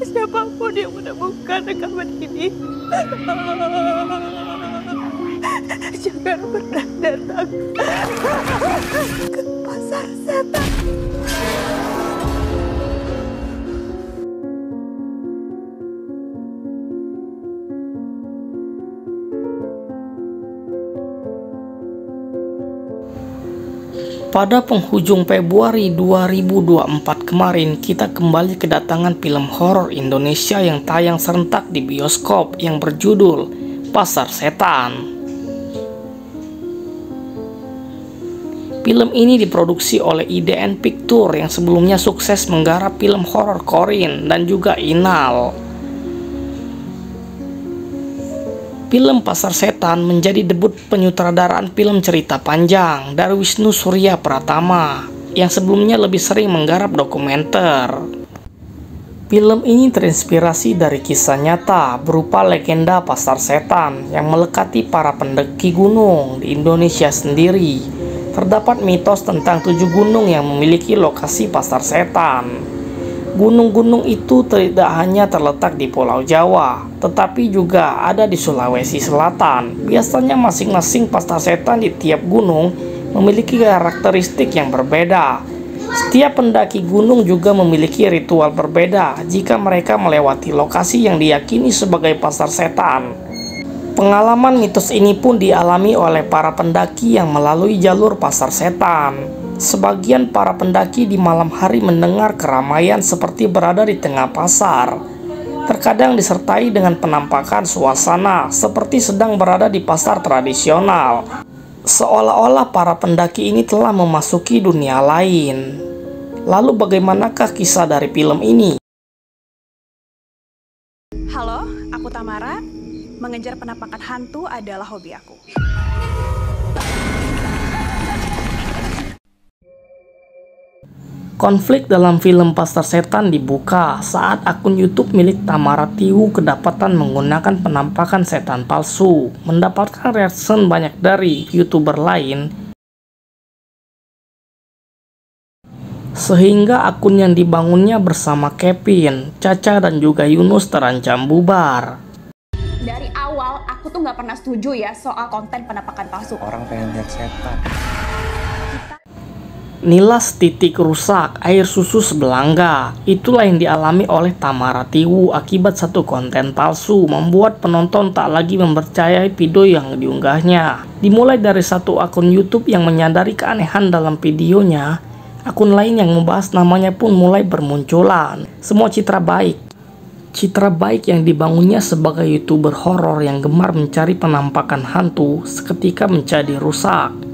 Siapapun yang menemukan rekaman ini, jangan pernah datang ke pasar setan. Pada penghujung Februari 2024 kemarin, kita kembali kedatangan film horor Indonesia yang tayang serentak di bioskop yang berjudul Pasar Setan. Film ini diproduksi oleh IDN Pictures yang sebelumnya sukses menggarap film horor Corin dan juga Inal. Film Pasar Setan menjadi debut penyutradaraan film cerita panjang dari Wisnu Surya Pratama yang sebelumnya lebih sering menggarap dokumenter. Film ini terinspirasi dari kisah nyata berupa legenda Pasar Setan yang melekati para pendaki gunung di Indonesia sendiri. Terdapat mitos tentang 7 gunung yang memiliki lokasi Pasar Setan. Gunung-gunung itu tidak hanya terletak di Pulau Jawa, tetapi juga ada di Sulawesi Selatan. Biasanya masing-masing pasar setan di tiap gunung memiliki karakteristik yang berbeda. Setiap pendaki gunung juga memiliki ritual berbeda jika mereka melewati lokasi yang diyakini sebagai pasar setan. Pengalaman mitos ini pun dialami oleh para pendaki yang melalui jalur pasar setan. Sebagian para pendaki di malam hari mendengar keramaian seperti berada di tengah pasar. Terkadang disertai dengan penampakan suasana seperti sedang berada di pasar tradisional. Seolah-olah para pendaki ini telah memasuki dunia lain. Lalu bagaimanakah kisah dari film ini? Halo, aku Tamara. Mengejar penampakan hantu adalah hobi aku. Konflik dalam film Pasar Setan dibuka saat akun YouTube milik Tamara Tiwu kedapatan menggunakan penampakan setan palsu, mendapatkan reaction banyak dari YouTuber lain, sehingga akun yang dibangunnya bersama Kevin, Caca, dan juga Yunus terancam bubar. Dari awal aku tuh nggak pernah setuju ya soal konten penampakan palsu. Orang pengen lihat setan. Nilas titik rusak air susu sebelangga. Itulah yang dialami oleh Tamara Tiwu akibat satu konten palsu membuat penonton tak lagi mempercayai video yang diunggahnya. Dimulai dari satu akun YouTube yang menyadari keanehan dalam videonya, akun lain yang membahas namanya pun mulai bermunculan. Semua citra baik yang dibangunnya sebagai YouTuber horor yang gemar mencari penampakan hantu seketika menjadi rusak.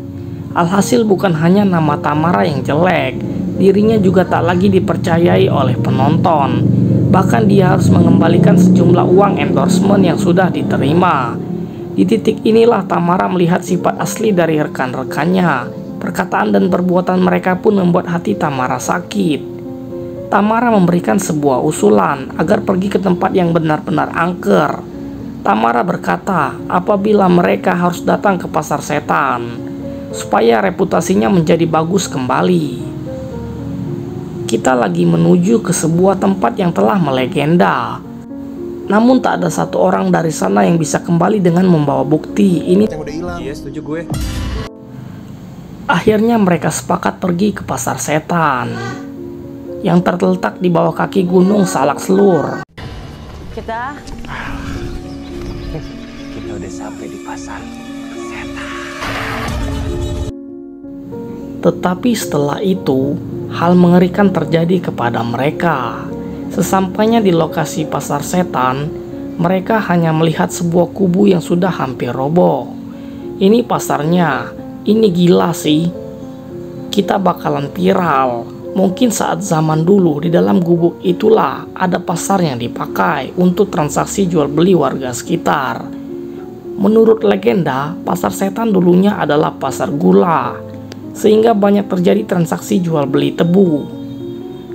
Alhasil bukan hanya nama Tamara yang jelek, dirinya juga tak lagi dipercayai oleh penonton. Bahkan dia harus mengembalikan sejumlah uang endorsement yang sudah diterima. Di titik inilah Tamara melihat sifat asli dari rekan-rekannya. Perkataan dan perbuatan mereka pun membuat hati Tamara sakit. Tamara memberikan sebuah usulan agar pergi ke tempat yang benar-benar angker. Tamara berkata, apabila mereka harus datang ke pasar setan, supaya reputasinya menjadi bagus kembali. Kita lagi menuju ke sebuah tempat yang telah melegenda. Namun tak ada satu orang dari sana yang bisa kembali dengan membawa bukti. Ini Yang udah hilang. Iya, setuju gue. akhirnya mereka sepakat pergi ke pasar setan yang terletak di bawah kaki gunung Salak Selur. Kita udah sampai di pasar setan. Tetapi setelah itu, hal mengerikan terjadi kepada mereka. Sesampainya di lokasi pasar setan, mereka hanya melihat sebuah kubu yang sudah hampir roboh. Ini pasarnya, ini gila sih. Kita bakalan viral. Mungkin saat zaman dulu di dalam gubuk itulah ada pasar yang dipakai untuk transaksi jual beli warga sekitar. Menurut legenda, pasar setan dulunya adalah pasar gula, sehingga banyak terjadi transaksi jual beli tebu,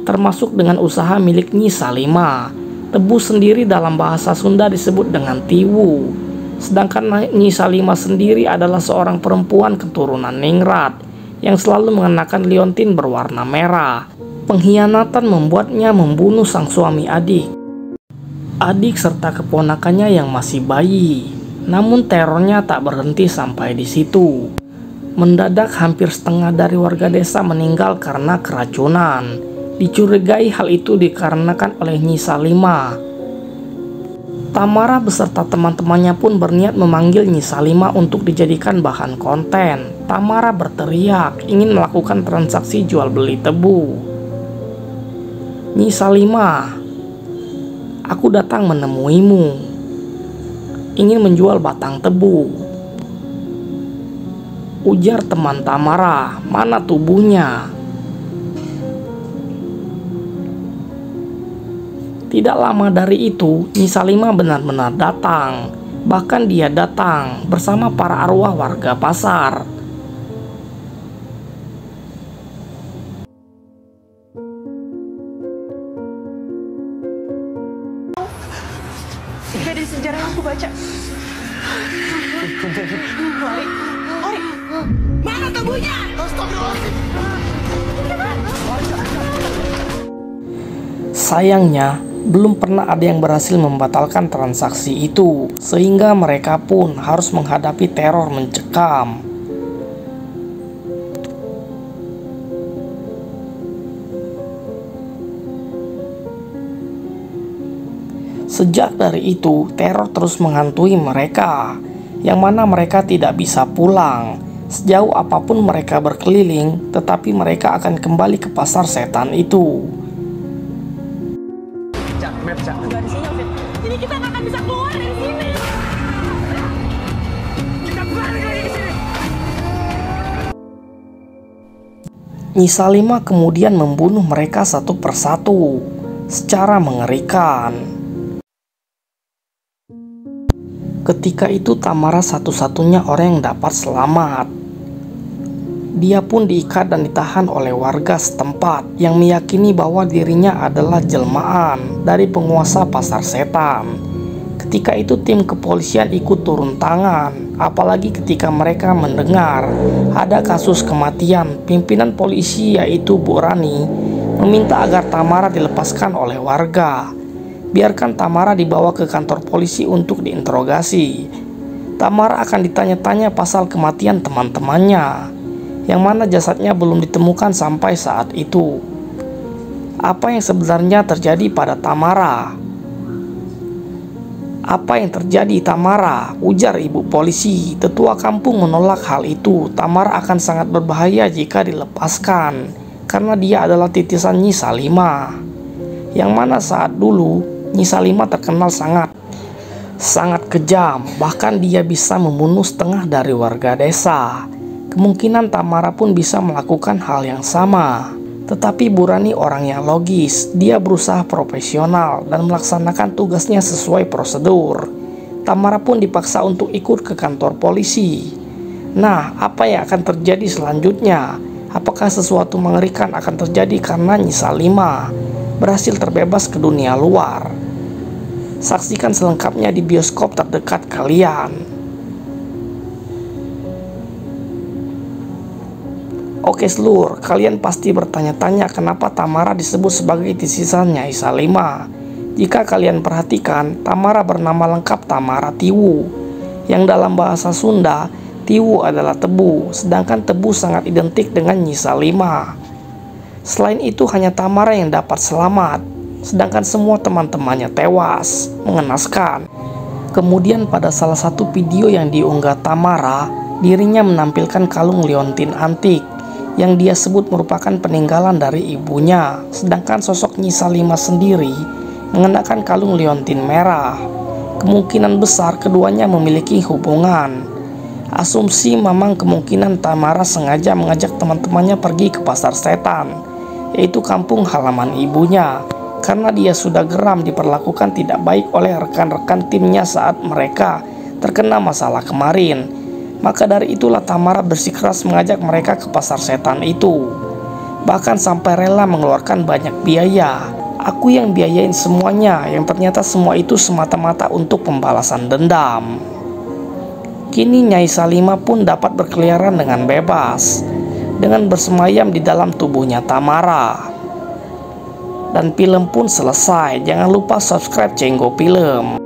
termasuk dengan usaha milik Nyi Salima. Tebu sendiri dalam bahasa Sunda disebut dengan tiwu, sedangkan Nyi Salima sendiri adalah seorang perempuan keturunan Ningrat yang selalu mengenakan liontin berwarna merah. Pengkhianatan membuatnya membunuh sang suami adik serta keponakannya yang masih bayi. Namun terornya tak berhenti sampai di situ. Mendadak hampir setengah dari warga desa meninggal karena keracunan. Dicurigai hal itu dikarenakan oleh Nyi Salimah. Tamara beserta teman-temannya pun berniat memanggil Nyi Salimah untuk dijadikan bahan konten. Tamara berteriak ingin melakukan transaksi jual beli tebu. "Nyi Salimah, aku datang menemuimu, ingin menjual batang tebu," ujar teman Tamara. "Mana tubuhnya?" Tidak lama dari itu, Nyi Salimah benar-benar datang. Bahkan dia datang bersama para arwah warga pasar. Dari sejarah yang aku baca. Lari. Mana tubuhnya? Sayangnya, belum pernah ada yang berhasil membatalkan transaksi itu, sehingga mereka pun harus menghadapi teror mencekam. Sejak dari itu, teror terus menghantui mereka, yang mana mereka tidak bisa pulang. Sejauh apapun mereka berkeliling, tetapi mereka akan kembali ke pasar setan itu. Nggak di sini, Ovid. Jadi kita nggak akan bisa keluar dari sini. Kita balik lagi ke sini. Nyi Salimah kemudian membunuh mereka satu persatu secara mengerikan. Ketika itu Tamara satu-satunya orang yang dapat selamat. Dia pun diikat dan ditahan oleh warga setempat yang meyakini bahwa dirinya adalah jelmaan dari penguasa pasar setan. Ketika itu tim kepolisian ikut turun tangan, apalagi ketika mereka mendengar ada kasus kematian pimpinan polisi yaitu Bu Rani meminta agar Tamara dilepaskan oleh warga. Biarkan Tamara dibawa ke kantor polisi untuk diinterogasi. Tamara akan ditanya-tanya pasal kematian teman-temannya, yang mana jasadnya belum ditemukan sampai saat itu. Apa yang sebenarnya terjadi pada Tamara? "Apa yang terjadi, Tamara?" ujar ibu polisi. Tetua kampung menolak hal itu. Tamara akan sangat berbahaya jika dilepaskan, karena dia adalah titisan Nyi Salimah, yang mana saat dulu Nyi Salimah terkenal sangat kejam. Bahkan dia bisa membunuh setengah dari warga desa. Kemungkinan Tamara pun bisa melakukan hal yang sama. Tetapi Bu Rani orang yang logis. Dia berusaha profesional dan melaksanakan tugasnya sesuai prosedur. Tamara pun dipaksa untuk ikut ke kantor polisi. Nah, apa yang akan terjadi selanjutnya? Apakah sesuatu mengerikan akan terjadi karena Nyi Salimah berhasil terbebas ke dunia luar? Saksikan selengkapnya di bioskop terdekat kalian. Oke seluruh, kalian pasti bertanya-tanya kenapa Tamara disebut sebagai titisan Nyai Salimah. Jika kalian perhatikan, Tamara bernama lengkap Tamara Tiwu, yang dalam bahasa Sunda, Tiwu adalah tebu, sedangkan tebu sangat identik dengan Nyi Salimah. Selain itu, hanya Tamara yang dapat selamat, sedangkan semua teman-temannya tewas. Mengenaskan. Kemudian pada salah satu video yang diunggah Tamara, dirinya menampilkan kalung liontin antik yang dia sebut merupakan peninggalan dari ibunya, sedangkan sosok Nyi Salimah sendiri mengenakan kalung liontin merah. Kemungkinan besar keduanya memiliki hubungan. Asumsi memang kemungkinan Tamara sengaja mengajak teman-temannya pergi ke pasar setan, yaitu kampung halaman ibunya, karena dia sudah geram diperlakukan tidak baik oleh rekan-rekan timnya saat mereka terkena masalah kemarin. Maka dari itulah Tamara bersikeras mengajak mereka ke pasar setan itu. Bahkan sampai rela mengeluarkan banyak biaya. Aku yang biayain semuanya, yang ternyata semua itu semata-mata untuk pembalasan dendam. Kini Nyai Salimah pun dapat berkeliaran dengan bebas, dengan bersemayam di dalam tubuhnya Tamara. Dan film pun selesai. Jangan lupa subscribe Cenggo Film.